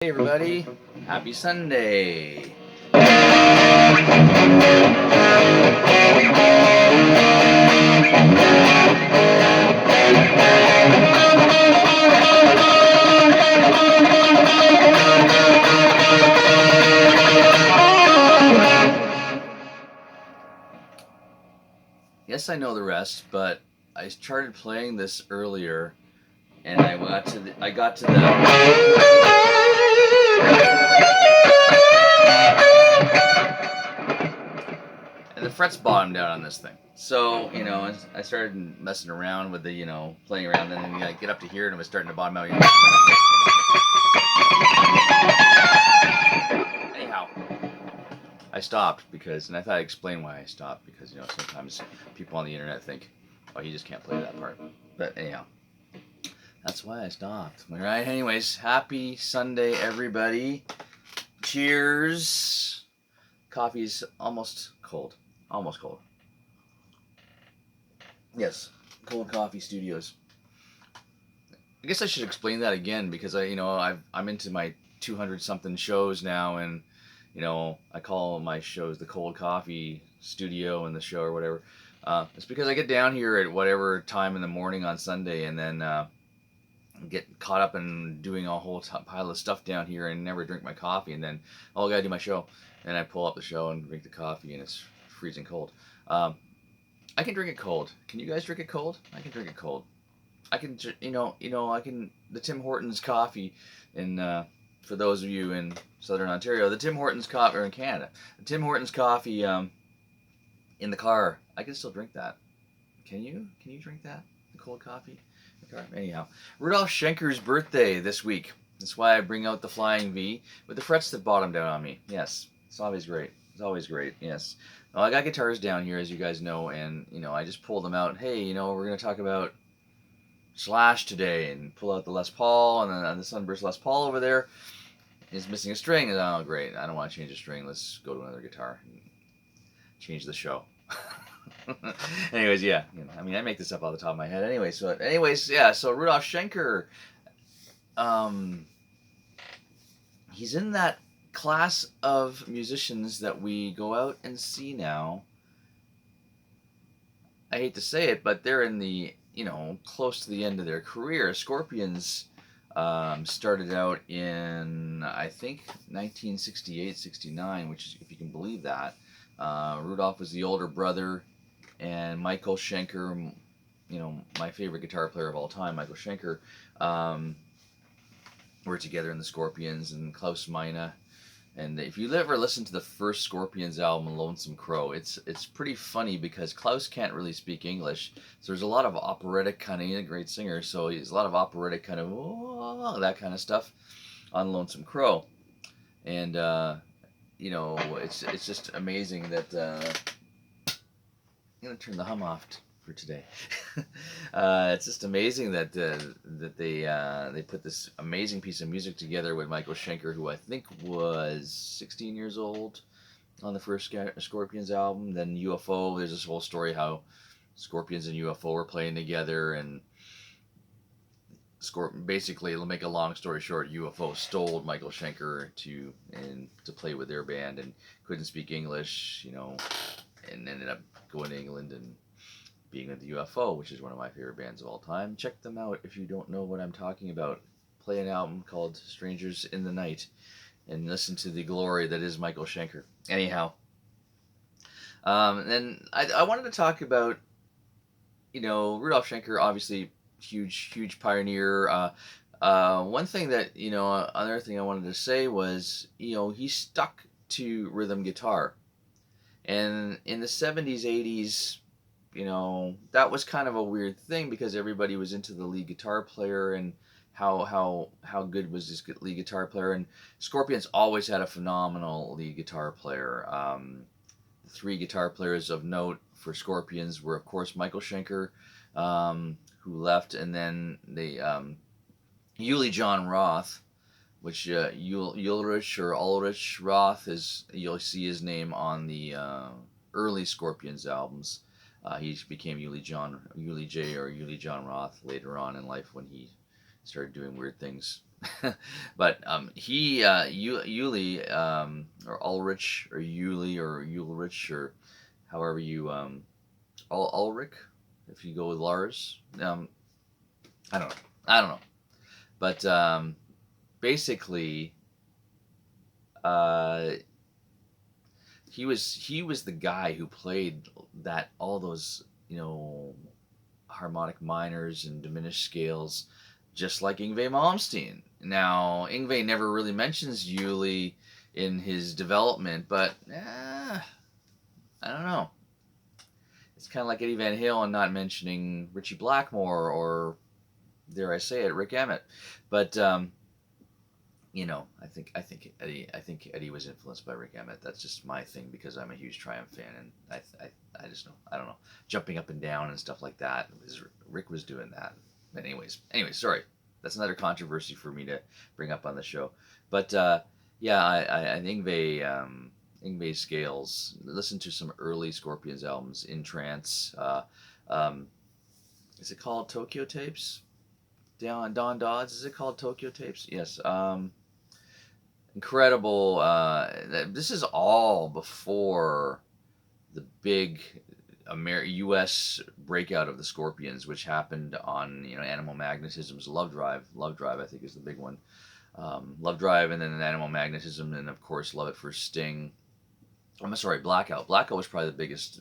Hey everybody, happy Sunday. Yes, I know the rest, but I started playing this earlier and I got to the and the frets bottomed out on this thing. So, I started messing around with playing around, and then I get up to here and it was starting to bottom out. Anyhow, I stopped and I thought I'd explain why I stopped because, sometimes people on the internet think, oh, you just can't play that part. But anyhow, that's why I stopped. All right, anyways, happy Sunday, everybody. Cheers. Coffee's almost cold. Almost cold. Yes, Cold Coffee Studios. I guess I should explain that again because I'm into my 200 something shows now, and I call my shows the Cold Coffee Studio and the show or whatever. It's because I get down here at whatever time in the morning on Sunday, and then get caught up in doing a whole pile of stuff down here and never drink my coffee, and then I gotta do my show, and I pull up the show and drink the coffee, and it's freezing cold. I can drink it cold. Can you guys drink it cold? I can drink it cold. I can, I can. The Tim Hortons coffee, for those of you in Southern Ontario, the Tim Hortons coffee, or in Canada, the Tim Hortons coffee in the car. I can still drink that. Can you? Can you drink that? The cold coffee in the car. Anyhow, Rudolph Schenker's birthday this week. That's why I bring out the Flying V with the frets that bottomed out on me. Yes, it's always great. It's always great. Yes. Well, I got guitars down here, as you guys know, and I just pulled them out. Hey, we're gonna talk about Slash today, and pull out the Les Paul, and then the Sunburst Les Paul over there is missing a string. And, oh, great! I don't want to change a string. Let's go to another guitar and change the show. Anyways, yeah, I make this up off the top of my head. Yeah. So Rudolph Schenker, he's in that class of musicians that we go out and see now. I hate to say it, but they're in the close to the end of their career. Scorpions started out in, I think, 1968, 69, which is, if you can believe that. Rudolph was the older brother, and Michael Schenker, my favorite guitar player of all time, Michael Schenker, were together in the Scorpions, and Klaus Meine. And if you ever listen to the first Scorpions album, Lonesome Crow, it's pretty funny because Klaus can't really speak English. So there's a lot of operatic kind of, he's a great singer, so there's a lot of operatic kind of, that kind of stuff on Lonesome Crow. And, it's just amazing that, I'm going to turn the hum off for today. It's just amazing that they put this amazing piece of music together with Michael Schenker, who I think was 16 years old on the first Scorpions album. Then UFO, there's this whole story how Scorpions and UFO were playing together, and basically, to make a long story short, UFO stole Michael Schenker to play with their band, and couldn't speak English, and ended up going to England and being with the UFO, which is one of my favorite bands of all time. Check them out if you don't know what I'm talking about. Play an album called Strangers in the Night and listen to the glory that is Michael Schenker. Anyhow, then I wanted to talk about, Rudolph Schenker, obviously huge pioneer. One thing that, another thing I wanted to say was, he stuck to rhythm guitar. And in the 70s, 80s, that was kind of a weird thing because everybody was into the lead guitar player and how good was this lead guitar player. And Scorpions always had a phenomenal lead guitar player. The three guitar players of note for Scorpions were, of course, Michael Schenker, who left, and then Uli John Roth, which Ulrich or Ulrich Roth is, you'll see his name on the early Scorpions albums. He became Uli J or Uli John Roth later on in life when he started doing weird things But Yuli, or Ulrich, or Yuli, or Ulrich, or however you, Ulrich, if you go with Lars. I don't know. I don't know. But basically, uh, he was the guy who played that all those harmonic minors and diminished scales, just like Yngwie Malmsteen. Now Yngwie never really mentions Yuli in his development, but I don't know. It's kind of like Eddie Van Halen not mentioning Richie Blackmore, or dare I say it, Rick Emmett. But I think Eddie was influenced by Rick Emmett. That's just my thing because I'm a huge Triumph fan, and I just know, I don't know, jumping up and down and stuff like that. Rick was doing that. But anyways, sorry, that's another controversy for me to bring up on the show. But yeah, I think Yngwie scales. Listen to some early Scorpions albums. In Trance. Um, is it called Tokyo Tapes? Don Dodds. Is it called Tokyo Tapes? Yes. Incredible. This is all before the big U.S. breakout of the Scorpions, which happened on Animal Magnetism's Love Drive. Love Drive, I think, is the big one. Love Drive, and then Animal Magnetism, and of course Love It for Sting. I'm sorry, Blackout. Blackout was probably the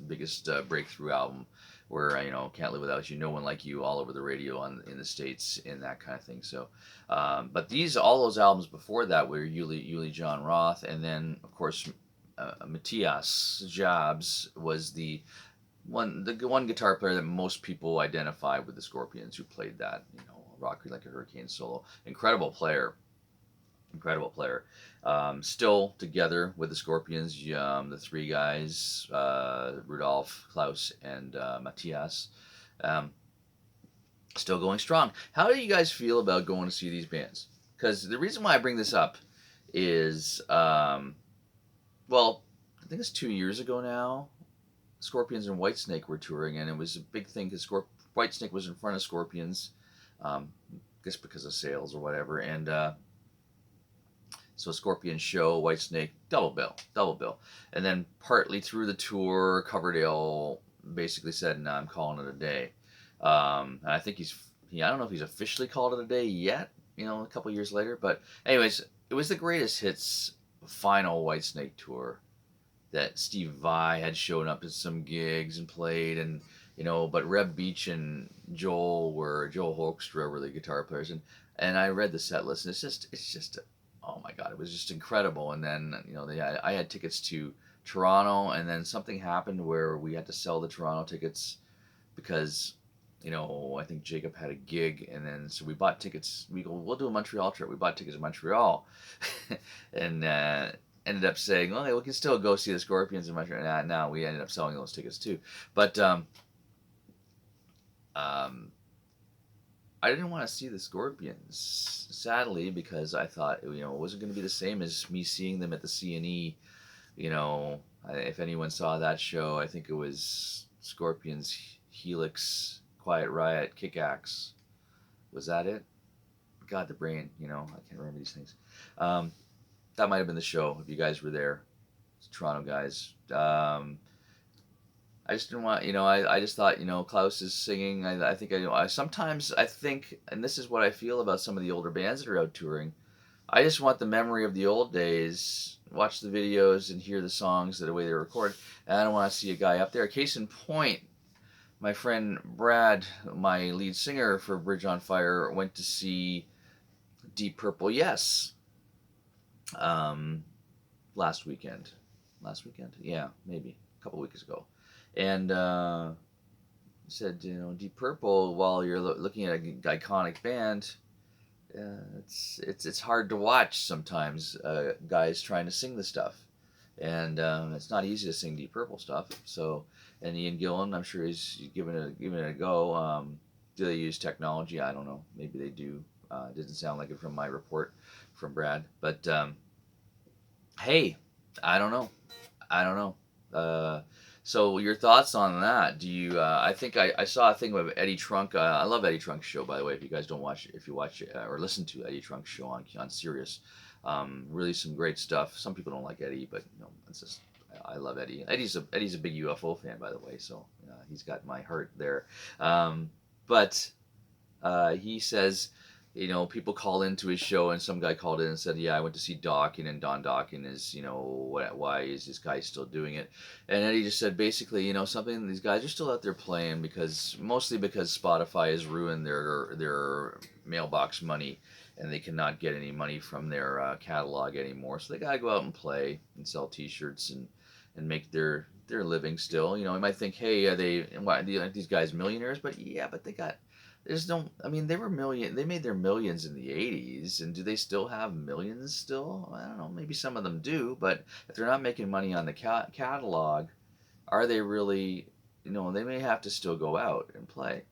biggest breakthrough album, where Can't Live Without You, No One Like You, all over the radio in the States, and that kind of thing. So, but all those albums before that were Uli John Roth, and then of course Matthias Jabs was the one guitar player that most people identify with the Scorpions, who played that Rock You Like a Hurricane solo. Incredible player. Still together with the Scorpions, the three guys, Rudolph, Klaus, and Matthias, still going strong. How do you guys feel about going to see these bands? Because the reason why I bring this up is, well, I think it's 2 years ago now, Scorpions and Whitesnake were touring, and it was a big thing because Whitesnake was in front of Scorpions, I guess because of sales or whatever, and so Scorpion show, Whitesnake, double bill. And then partly through the tour, Coverdale basically said, "No, I'm calling it a day." And I think I don't know if he's officially called it a day yet, a couple years later. But anyways, it was the greatest hits final Whitesnake tour that Steve Vai had shown up at some gigs and played, and but Reb Beach and Joel Hoekstra were the guitar players, and I read the set list, and it's just oh my god, it was just incredible. And then I had tickets to Toronto, and then something happened where we had to sell the Toronto tickets because I think Jacob had a gig, and then so we bought tickets. We go, we'll do a Montreal trip. We bought tickets to Montreal, and ended up saying, okay, we can still go see the Scorpions in Montreal. No, we ended up selling those tickets too. But I didn't want to see the Scorpions, sadly, because I thought it wasn't going to be the same as me seeing them at the CNE. If anyone saw that show, I think it was Scorpions, Helix, Quiet Riot, Kick-Axe. Was that it? God, the brain. I can't remember these things. That might have been the show if you guys were there, Toronto guys. I just didn't want, I just thought, Klaus is singing. I think, sometimes I think, and this is what I feel about some of the older bands that are out touring. I just want the memory of the old days, watch the videos and hear the songs the way they're recorded. And I don't want to see a guy up there. Case in point, my friend Brad, my lead singer for Bridge on Fire, went to see Deep Purple Yes last weekend. Yeah, maybe a couple weeks ago. And said, Deep Purple, while you're looking at an iconic band, it's hard to watch sometimes, guys trying to sing the stuff. And it's not easy to sing Deep Purple stuff. So, and Ian Gillan, I'm sure he's giving it a go. Do they use technology? I don't know. Maybe they do. It doesn't sound like it from my report from Brad. But hey, I don't know. So your thoughts on that? Do you? I think I saw a thing with Eddie Trunk. I love Eddie Trunk's show, by the way. If you guys don't watch, if you watch or listen to Eddie Trunk's show on Sirius, really some great stuff. Some people don't like Eddie, but it's just I love Eddie. Eddie's a big UFO fan, by the way. So he's got my heart there. But he says, people call into his show, and some guy called in and said, "Yeah, I went to see Dawkins, and Don Dawkins is, why is this guy still doing it?" And then he just said, basically, something. These guys are still out there playing mostly because Spotify has ruined their mailbox money, and they cannot get any money from their catalog anymore. So they gotta go out and play and sell T-shirts and make their living still. You might think, hey, these guys millionaires? But yeah, but they got. There's no, I mean, they made their millions in the 80s, and do they still have millions still? I don't know, maybe some of them do, but if they're not making money on the catalog, are they really, they may have to still go out and play.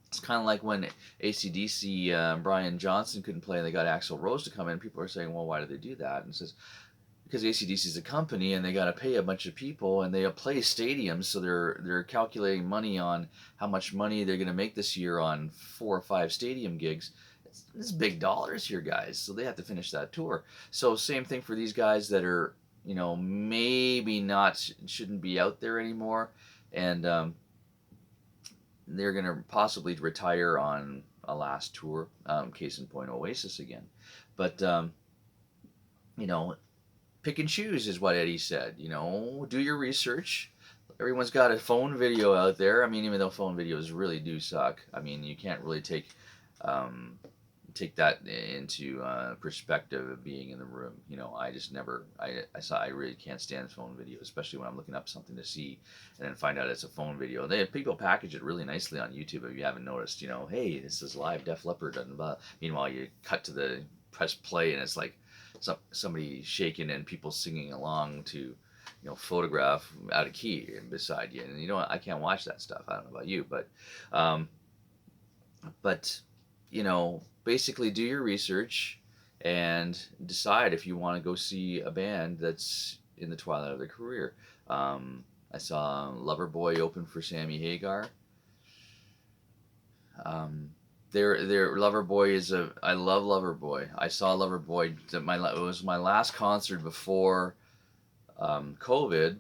It's kind of like when AC/DC, Brian Johnson couldn't play and they got Axl Rose to come in. People are saying, well, why did they do that? And it says, because AC/DC is a company and they got to pay a bunch of people and they play stadiums, so they're calculating money on how much money they're going to make this year on 4 or 5 stadium gigs. It's big dollars here, guys, so they have to finish that tour. So same thing for these guys that are, maybe not shouldn't be out there anymore, and they're going to possibly retire on a last tour. Case in point, Oasis again, but pick and choose is what Eddie said. Do your research. Everyone's got a phone video out there. I mean, even though phone videos really do suck, I mean, you can't really take that into perspective of being in the room. I just never. I really can't stand phone video, especially when I'm looking up something to see and then find out it's a phone video. People package it really nicely on YouTube if you haven't noticed. Hey, this is live Def Leppard, and meanwhile you cut to the press play and it's like somebody shaking and people singing along to photograph out of key beside you, and I can't watch that stuff. I don't know about you, but basically do your research and decide if you want to go see a band that's in the twilight of their career. I saw Loverboy open for Sammy Hagar. Their Loverboy is I love Loverboy. I saw Loverboy. It was my last concert before COVID,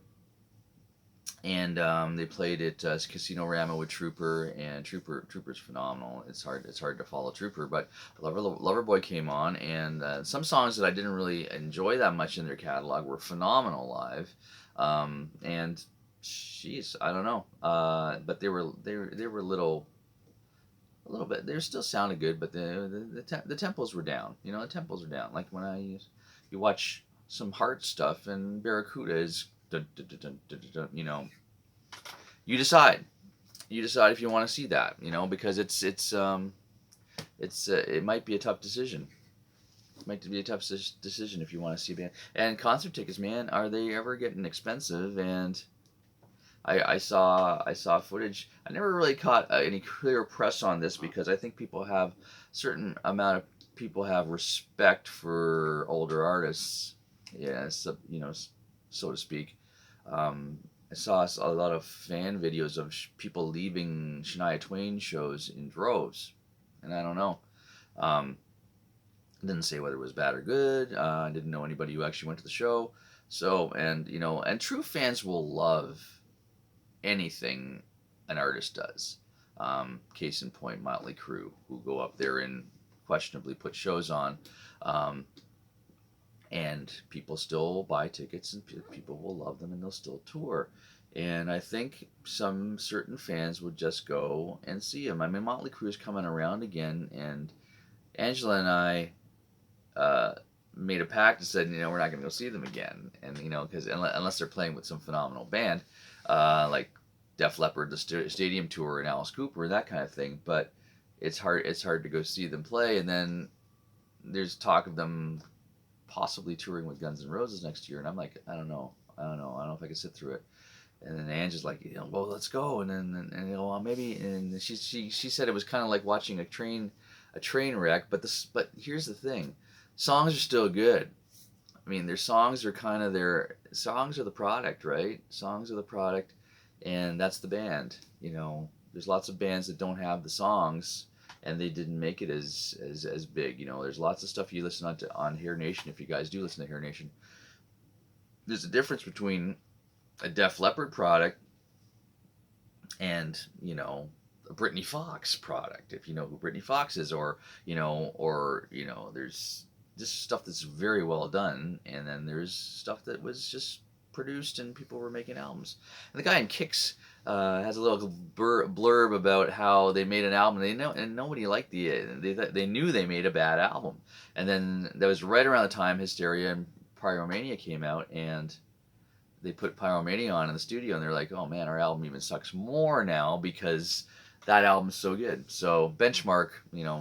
and they played at Casino Rama with Trooper, and Trooper's phenomenal. It's hard to follow Trooper, but Loverboy came on, and some songs that I didn't really enjoy that much in their catalog were phenomenal live, and jeez, I don't know, but they were a little bit. They still sounded good, but the tempos were down. The tempos were down. Like when you watch some Heart stuff and Barracuda is, you decide. You decide if you want to see that. Because it might be a tough decision. It might be a tough decision if you want to see a band. And concert tickets, man, are they ever getting expensive? And I saw footage. I never really caught any clear press on this because I think certain amount of people have respect for older artists, so to speak. I saw a lot of fan videos of people leaving Shania Twain shows in droves, and I don't know. Didn't say whether it was bad or good. I didn't know anybody who actually went to the show. So, and true fans will love anything an artist does. Case in point, Motley Crue, who go up there and questionably put shows on, and people still buy tickets, and people will love them, and they'll still tour. And I think some certain fans would just go and see them. I mean, Motley Crue is coming around again, and Angela and I made a pact and said, we're not going to go see them again, and because unless they're playing with some phenomenal band, like Def Leppard, the stadium tour, and Alice Cooper, that kind of thing. But it's hard to go see them play, and then there's talk of them possibly touring with Guns N' Roses next year, and I'm like, I don't know if I can sit through it. And then Angie's like, well, let's go, and then well, maybe, and she said it was kind of like watching a train wreck, but here's the thing, songs are still good. I mean, their songs are kind of their songs are the product, right? Songs are the product, and that's the band. There's lots of bands that don't have the songs, and they didn't make it as big. There's lots of stuff you listen on Hair Nation. If you guys do listen to Hair Nation, there's a difference between a Def Leppard product and a Britney Fox product. If you know who Britney Fox is, there's just stuff that's very well done, and then there's stuff that was just produced and people were making albums. And the guy in Kicks has a little blurb about how they made an album. And nobody liked they knew they made a bad album. And then that was right around the time Hysteria and Pyromania came out, and they put Pyromania on in the studio, and they're like, oh man, our album even sucks more now because that album's so good. So benchmark,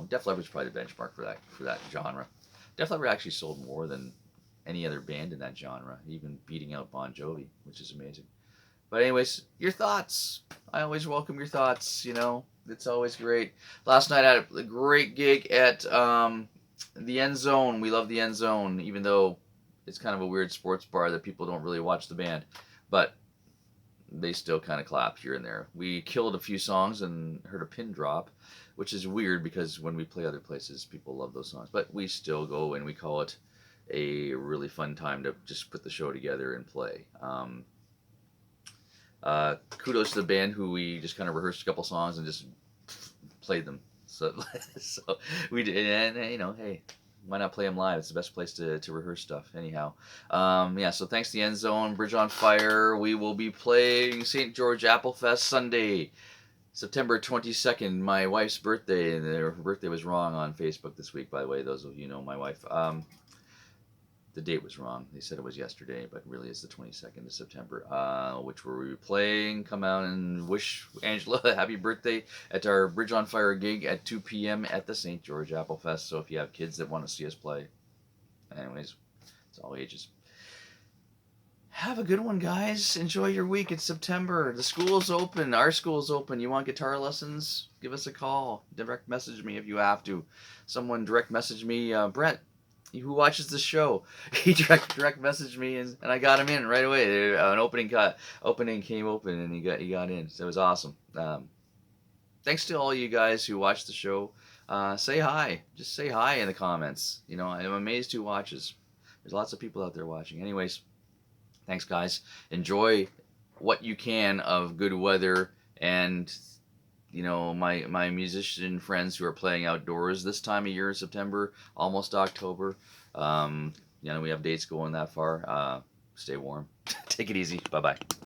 Def Leppard's probably the benchmark for that genre. Def Leppard actually sold more than any other band in that genre, even beating out Bon Jovi, which is amazing. But anyways, your thoughts. I always welcome your thoughts. It's always great. Last night I had a great gig at the End Zone. We love the End Zone, even though it's kind of a weird sports bar that people don't really watch the band, but they still kind of clap here and there. We killed a few songs and heard a pin drop, which is weird because when we play other places, people love those songs. But we still go and we call it a really fun time to just put the show together and play. Kudos to the band who we just kind of rehearsed a couple songs and just played them. So we did, and hey, why not play them live? It's the best place to rehearse stuff. Anyhow, so thanks to the End Zone, Bridge on Fire. We will be playing St. George Apple Fest Sunday, September 22nd, my wife's birthday. And her birthday was wrong on Facebook this week, by the way. Those of you know my wife. The date was wrong. They said it was yesterday, but really it's the 22nd of September, which we'll be playing. Come out and wish Angela a happy birthday at our Bridge on Fire gig at 2 p.m. at the St. George Apple Fest. So if you have kids that want to see us play, anyways, it's all ages. Have a good one, guys. Enjoy your week. It's September. The school's open. Our school's open. You want guitar lessons? Give us a call. Direct message me if you have to. Someone direct message me, Brett, who watches the show. He direct messaged me, and I got him in right away. An opening came open, and he got in. So it was awesome. Thanks to all you guys who watch the show. Say hi. Just say hi in the comments. I'm amazed who watches. There's lots of people out there watching. Anyways, thanks, guys. Enjoy what you can of good weather and my musician friends who are playing outdoors this time of year in September, almost October. We have dates going that far. Stay warm. Take it easy. Bye-bye.